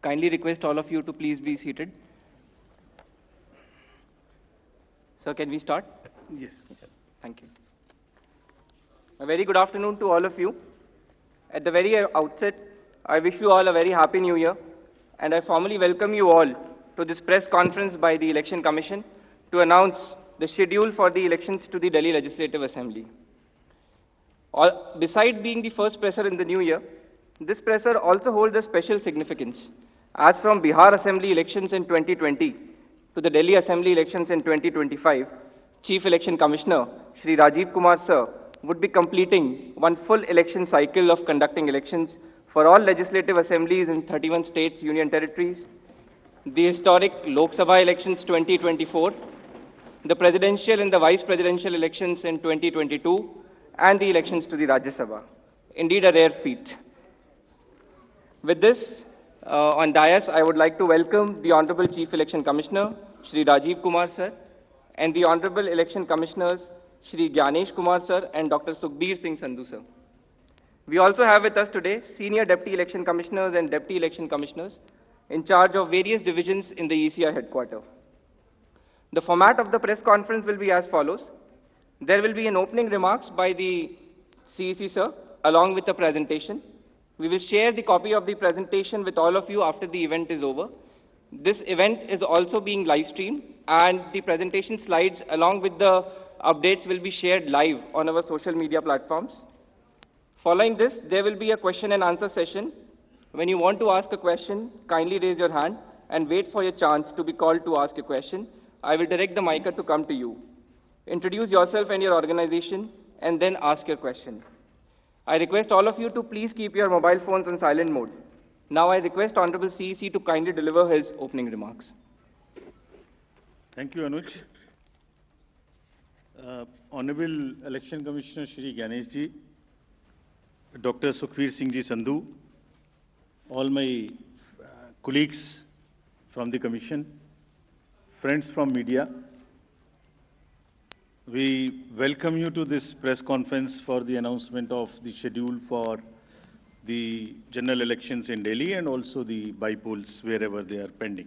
Kindly request all of you to please be seated. Sir, can we start? Yes. Yes, sir. Thank you. A very good afternoon to all of you. At the very outset, I wish you all a very happy new year, and I formally welcome you all to this press conference by the Election Commission to announce the schedule for the elections to the Delhi Legislative Assembly. Besides being the first presser in the new year, this presser also holds a special significance, as from Bihar Assembly elections in 2020 to the Delhi Assembly elections in 2025, Chief Election Commissioner Shri Rajiv Kumar Sir would be completing one full election cycle of conducting elections for all legislative assemblies in 31 states, union territories, the historic Lok Sabha elections 2024, the presidential and the vice presidential elections in 2022, and the elections to the Rajya Sabha. Indeed, a rare feat. With this, on dais, I would like to welcome the Honorable Chief Election Commissioner, Shri Rajiv Kumar Sir, and the Honorable Election Commissioners, Shri Gyanesh Kumar Sir and Dr. Sukhbir Singh Sandhu Sir. We also have with us today Senior Deputy Election Commissioners and Deputy Election Commissioners in charge of various divisions in the ECI headquarters. The format of the press conference will be as follows. There will be an opening remarks by the CEC Sir along with a presentation. We will share the copy of the presentation with all of you after the event is over. This event is also being live streamed, and the presentation slides along with the updates will be shared live on our social media platforms. Following this, there will be a question and answer session. When you want to ask a question, kindly raise your hand and wait for your chance to be called to ask a question. I will direct the mic to come to you. Introduce yourself and your organization, and then ask your question. I request all of you to please keep your mobile phones on silent mode. Now I request Honorable CEC to kindly deliver his opening remarks. Thank you, Anuj. Honorable Election Commissioner Shri Gyanesh Ji, Dr. Sukhbir Singh Ji Sandhu, all my colleagues from the Commission, friends from media, we welcome you to this press conference for the announcement of the schedule for the general elections in Delhi and also the by-polls wherever they are pending.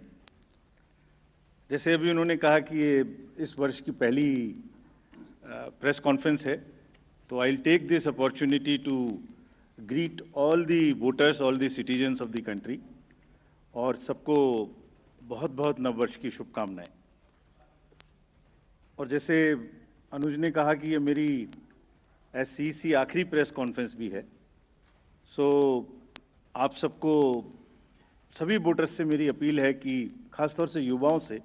जैसे अभी उन्होंने कहा कि ये इस वर्ष की पहली प्रेस कॉन्फ्रेंस है, तो I will take this opportunity to greet all the voters, all the citizens of the country, और सबको बहुत बहुत नववर्ष की शुभकामनाएं। और जैसे अनुज ने कहा कि ये मेरी एससीसी आखिरी प्रेस कॉन्फ्रेंस भी है, सो आप सबको, सभी वोटर्स से मेरी अपील है कि खासतौर से युवाओं से,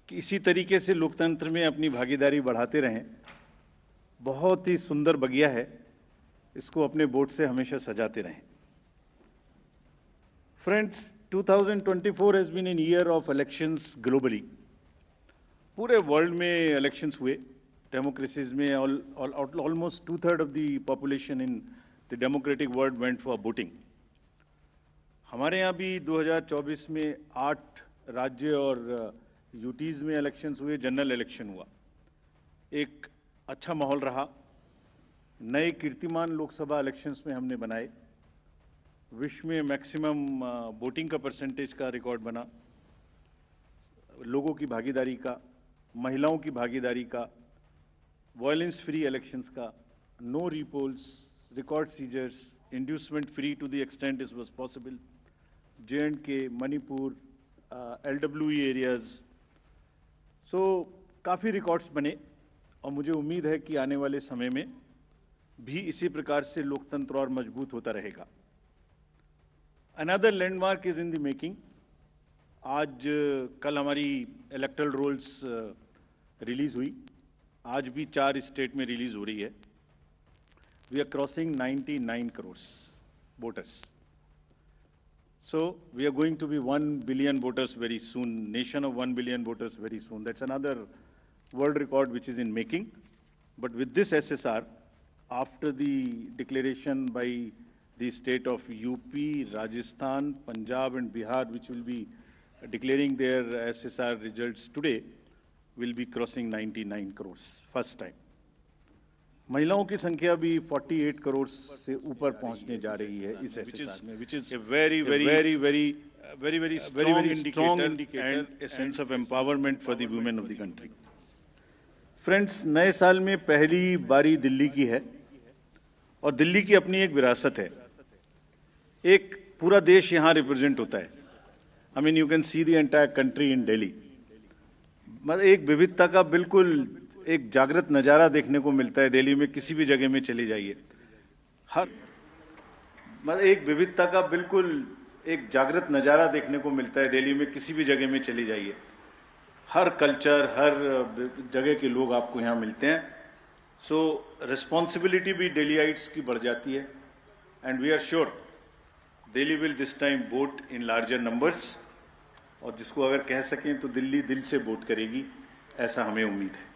कि इसी तरीके से लोकतंत्र में अपनी भागीदारी बढ़ाते रहें। बहुत ही सुंदर बगिया है, इसको अपने वोट से हमेशा सजाते रहें। Friends, 2024 has been an year of elections globally. पूरे वर्ल्ड में इलेक्शंस हुए, डेमोक्रेसीज में almost 2/3 of the population in the democratic world went for voting. हमारे यहाँ भी 2024 में 8 राज्य और यूटीज में इलेक्शंस हुए, जनरल इलेक्शन हुआ। एक अच्छा माहौल रहा, नए कीर्तिमान लोकसभा इलेक्शंस में हमने बनाए, विश्व में मैक्सिमम वोटिंग का परसेंटेज का रिकॉर्ड बना, लोगों की भागीदारी का, महिलाओं की भागीदारी का, वायलेंस फ्री इलेक्शंस का, no repolls, record seizures, inducement free to the extent it was possible, J&K, Manipur, LWE areas. So काफ़ी रिकॉर्ड्स बने, और मुझे उम्मीद है कि आने वाले समय में भी इसी प्रकार से लोकतंत्र और मजबूत होता रहेगा। Another landmark is in the making. आज कल हमारी इलेक्टरल रोल्स रिलीज हुई, आज भी 4 स्टेट में रिलीज हो रही है। We are crossing 99 crore voters. So we are going to be 1 billion voters very soon, nation of 1 billion voters very soon. That's another world record which is in making. But with this SSR, after the declaration by the state of UP, Rajasthan, Punjab and Bihar, which will be declaring their SSR results today, will be crossing 99 crores, first time. महिलाओं की संख्या भी 48 करोड़ से ऊपर पहुंचने जा रही है इस एहसास में, which is a very very strong indicator indicator and a sense of empowerment for the women of the country. Friends, नए साल में पहली बारी दिल्ली की है और दिल्ली की अपनी एक विरासत है। एक पूरा देश यहाँ रिप्रेजेंट होता है। I mean you can see the entire country in Delhi. मतलब एक विविधता का बिल्कुल एक जागृत नज़ारा देखने को मिलता है दिल्ली में, किसी भी जगह में चली जाइए। हर मतलब एक विविधता का बिल्कुल एक जागृत नज़ारा देखने को मिलता है दिल्ली में, किसी भी जगह में चली जाइए। हर कल्चर, हर जगह के लोग आपको यहाँ मिलते हैं। सो रिस्पॉन्सिबिलिटी भी दिल्लीइट्स की बढ़ जाती है and we are sure Delhi will this time vote in larger numbers, और जिसको अगर कह सकें तो दिल्ली दिल से वोट करेगी, ऐसा हमें उम्मीद है।